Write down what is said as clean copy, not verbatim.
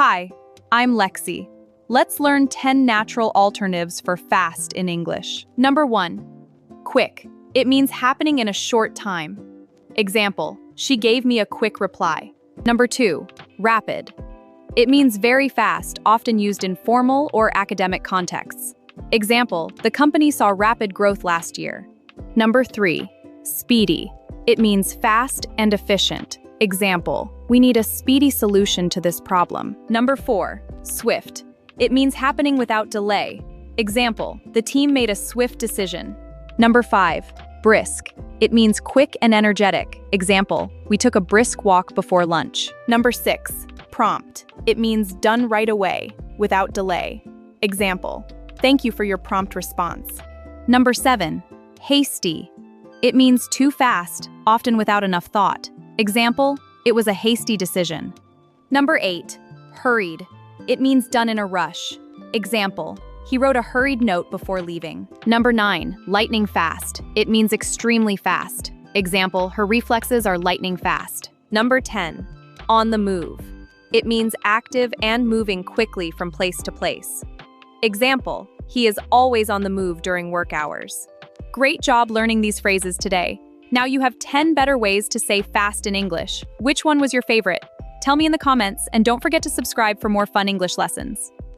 Hi, I'm Lexi. Let's learn 10 natural alternatives for fast in English. Number 1. Quick. It means happening in a short time. Example, she gave me a quick reply. Number 2. Rapid. It means very fast, often used in formal or academic contexts. Example, the company saw rapid growth last year. Number 3. Speedy. It means fast and efficient. Example, we need a speedy solution to this problem. Number 4. Swift. It means happening without delay. Example, the team made a swift decision. Number 5. Brisk. It means quick and energetic. Example, we took a brisk walk before lunch. Number 6. Prompt. It means done right away, without delay. Example, thank you for your prompt response. Number 7. Hasty. It means too fast, often without enough thought. Example, it was a hasty decision. Number 8. Hurried. It means done in a rush. Example, he wrote a hurried note before leaving. Number 9. Lightning fast. It means extremely fast. Example, her reflexes are lightning fast. Number 10. On the move. It means active and moving quickly from place to place. Example, he is always on the move during work hours. Great job learning these phrases today. Now you have 10 better ways to say fast in English. Which one was your favorite? Tell me in the comments, and don't forget to subscribe for more fun English lessons.